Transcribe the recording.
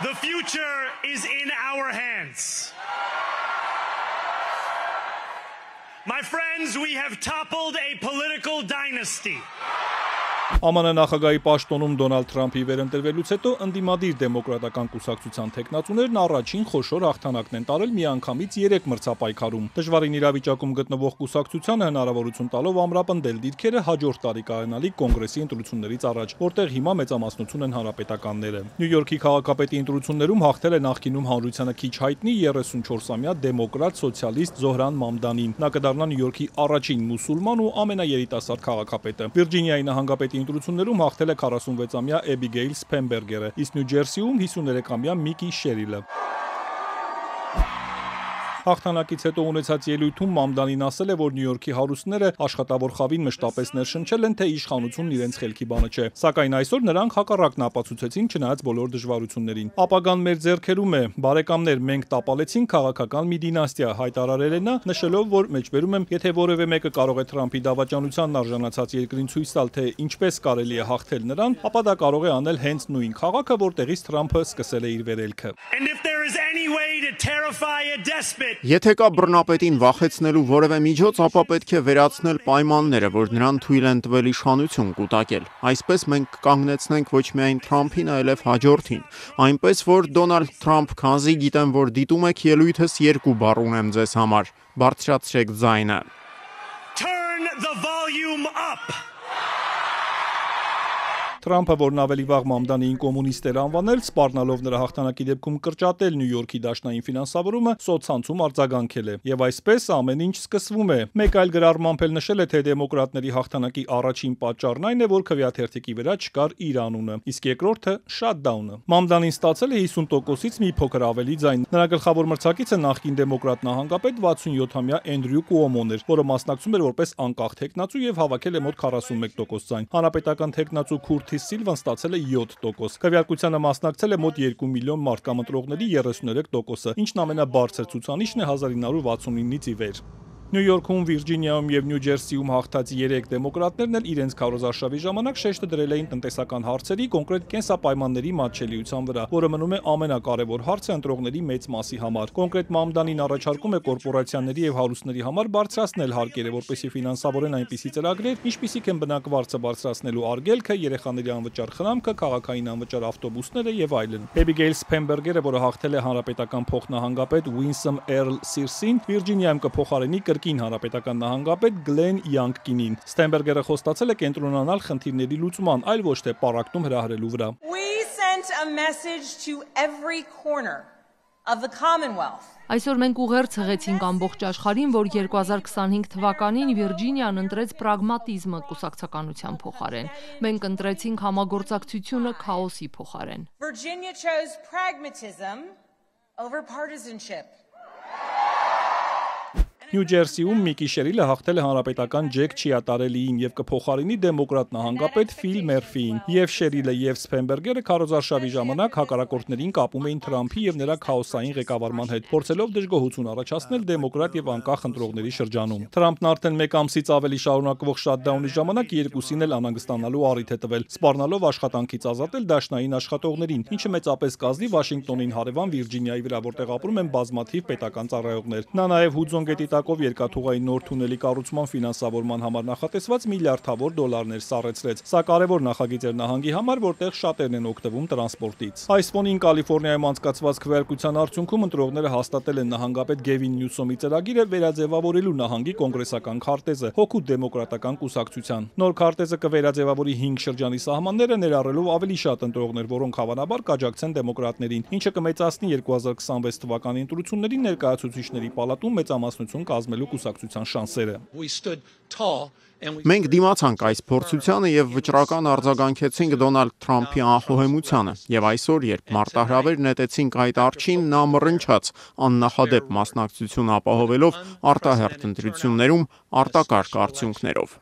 The future is in our hands. My friends, we have toppled a political dynasty. ԱՄՆ նախագահի պաշտոնում Դոնալդ Թրամփի վերընտրվելուց հետո ընդդիմադիր դեմոկրատական կուսակցության թեկնածուներն առաջին խոշոր հաղթանակն են տարել միանգամից 3 մրցապայքարում։ Դժվարին իրավիճակում գտնվող կուսակցությանը հնարավորություն տալով ամրապնդել դիրքերը հաջորդ տարի կայանալիք կոնգրեսի ընտրություններից առաջ, որտեղ հիմա մեծամասնություն են հանրապետականները։ Նյու Յորքի քաղաքապետի ընտրություններում հաղթել է նախկինում հանրությանը քիչ հայտնի 34-ամյա դեմոկրատ սոցիալիստ Զոհրան Մամդանին։ Նա կդառնա Նյու Յորքի առաջին մուսուլման ու ամենաերիտասարդ քաղաքապետը։ Վիրջինիայի նահանգապետի ընտրություններում հաղթել է 46-ամյա Էբիգեյլ Սփենբերգերը, իսկ Նյու Ջերսիում 53-ամյա Միկի Շերիլը։ Հաղթանակից հետո ունեցած ելույթում Մամդանին ասել է, որ Նյու Յորքի հարուստները աշխատավոր խավին մշտապես ներշնչել են, թե իշխանությունն իրենց խելքի բանը չէ։ Սակայն այսօր նրանք հակառակն ապացուցեցին չնայած բոլոր դժվարություններին։ Ապագան մեր ձեռքերում է, բարեկամներ, մենք տապալեցինք քաղաքական մի դինաստիա, հայտարարել է նա, նշելով, որ մեջբերում եմ, եթե որևէ մեկը կարող է Թրամփի դավաճանությանն արժանացած երկրին ցույց տալ, թե ինչպես կարելի է հաղթել նրան, ապա դա կարող է անել հենց նույն քաղաքը, որտեղից Թրամփը սկսել է իր վերելքը։ Եթե կա բռնապետին վախեցնելու որևէ միջոց, ապա պետք է վերացնել պայմանները, որ նրան թույլ են տվել իշխանություն կուտակել։ Այսպես մենք կանգնեցնենք ոչ միայն Թրամփին, այլև հաջորդին։ Այնպես որ Դոնալդ Թրամփ, քանզի գիտեմ, որ դիտում եք ելույթս 2 բառ ունեմ ձեզ համար։ Բարձրացրեք ձայնը։ Turn the volume up. Թրամփը, որն ավելի վաղ Մամդանիին կոմունիստ էր անվանել, սպառնալով նրա հաղթանակի դեպքում կրճատել Նյու Յորքի դաշնային ֆինանսավորումը, սոցցանցում արձագանքել է։ Եվ այսպես ամեն ինչ սկսվում է։ Մեկ այլ գրառմամբ էլ նշել է, թե դեմոկրատների հաղթանակի առաջին պատճառն այն է, որ քվեաթերթիկի վրա չկար իր անունը, իսկ երկրորդը շաթդաունը։ Մամդանին ստացել է 50%-ից մի փոքր ավելի ձայն։ Նրա գլխավոր մրցակիցը նախկին դեմոկրատ նահանգապետ 67-ամյա Էնդրյու Կուոմոն էր, որը մասնակցում էր որպես անկախ թեկնածու եւ հավաքել է մոտ 41% ձայն։ Հանրապետական թեկնածու Քուրթ Սիլվան ստացել է 7%։ Քվեարկությանը մասնակցել է մոտ 2 միլիոն մարտկամընտրողների 33%-ը, ինչն ամենաբարձր ցուցանիշն է 1969-ից ի վեր։ Նյու Յորքում, Վիրջինիայում եւ Նյու Ջերսիում հաղթած 3 դեմոկրատներն էլ իրենց քարոզարշավի ժամանակ շեշտը դրել էին տնտեսական հարցերի, կոնկրետ կենսապայմանների մատչելիության վրա, որը մնում է ամենակարևոր հարցը ընտրողների մեծ մասի համար։ Կոնկրետ Մամդանին առաջարկում է կորպորացիաների եւ հարուստների համար բարձրացնել հարկերը, որպեսզի ֆինանսավորեն այնպիսի ծրագրեր, ինչպիսիք են բնակվարձը բարձրացնելու արգելքը, երեխաների անվճար խնամքը, քաղաքային անվճար ավտոբուսները եւ այլն։ Էբիգեյլ Սփենբերգերը, որը հաղթել է հանրապետական փոխնահանգապետ Ուինսըմ Էրլ Սիրսին, Վիրջինիայում կփոխարինի կրկին հանրապետական նահանգապետ Գլեն Յանգկինին։ Ստենբերգերը խոստացել է կենտրոնանալ խնդիրների լուծման, այլ ոչ թե պառակտում հրահրելու վրա։ We sent a message to every corner of the Commonwealth. Այսօր մենք ուղերձ հղեցինք ամբողջ աշխարհին, որ 2025 թվականին Վիրջինիան ընտրեց պրագմատիզմը կուսակցականության փոխարեն։ Մենք ընտրեցինք համագործակցությունը քաոսի փոխարեն։ Virginia chose pragmatism over partisanship. Նյու Ջերսիում Միկի Շերիլը հաղթել է հանրապետական Ջեք Չիատարելիին եւ կփոխարինի դեմոկրատ նահանգապետ Ֆիլ Մերֆիին։ Եվ Շերիլը եւ Սփենբերգերը քարոզարշավի ժամանակ հակառակորդներին կապում էին Թրամփի եւ նրա քաոսային ղեկավարման հետ, փորձելով դժգոհություն առաջացնել դեմոկրատ եւ անկախ ընտրողների շրջանում։ Թրամփն արդեն 1 ամսից ավելի շարունակվող շաթդաունի ժամանակ երկուսին էլ անհանգստանալու առիթ է տվել, սպառնալով աշխատանքից ազատել դաշնային աշխատողներին, ինչը մեծապես կազդի Վաշինգտոնին հարևան Վիրջինիայի վրա, որտեղ ապրում են բազմաթիվ պետական ծառայողներ։ Նա նաեւ Հուդզոն գետի տակով երկաթուղային նոր թունելի կառուցման ֆինանսավորման համար նախատեսված միլիարդավոր դոլարներ սառեցրեց։ Սա կարևոր նախագիծ էր նահանգի համար, որտեղ շատերն են օգտվում տրանսպորտից։ Այս ֆոնին Կալիֆոռնիայում անցկացված քվեարկության արդյունքում ընտրողները հաստատել են նահանգապետ Գևին Նյուսոմի ծրագիրը վերաձևավորելու նահանգի կոնգրեսական քարտեզը հօգուտ դեմոկրատական կուսակցության։ Նոր քարտեզը կվերաձևավորի 5 շրջանի սահմանները, ներառելով ավելի շատ ընտրողներ, որոնք հավանաբար կաջակցեն դեմոկրատներին, ինչը կմեծացնի 2026 թվականի ընտրությունների ներկայացուցիչների պալատում մեծամասնություն կազմելու կուսակցության շանսերը։ Մենք դիմացանք այս փորձությանը եւ վճռական արձագանքեցինք Դոնալդ Թրամփի անխոհեմությանը, եւ այսօր, երբ մարտահրավեր նետեցինք այդ արջին, նա մռնչաց աննախադեպ մասնակցություն ապահովելով արտահերթ ընտրություններում արտակարգ արդյունքներով։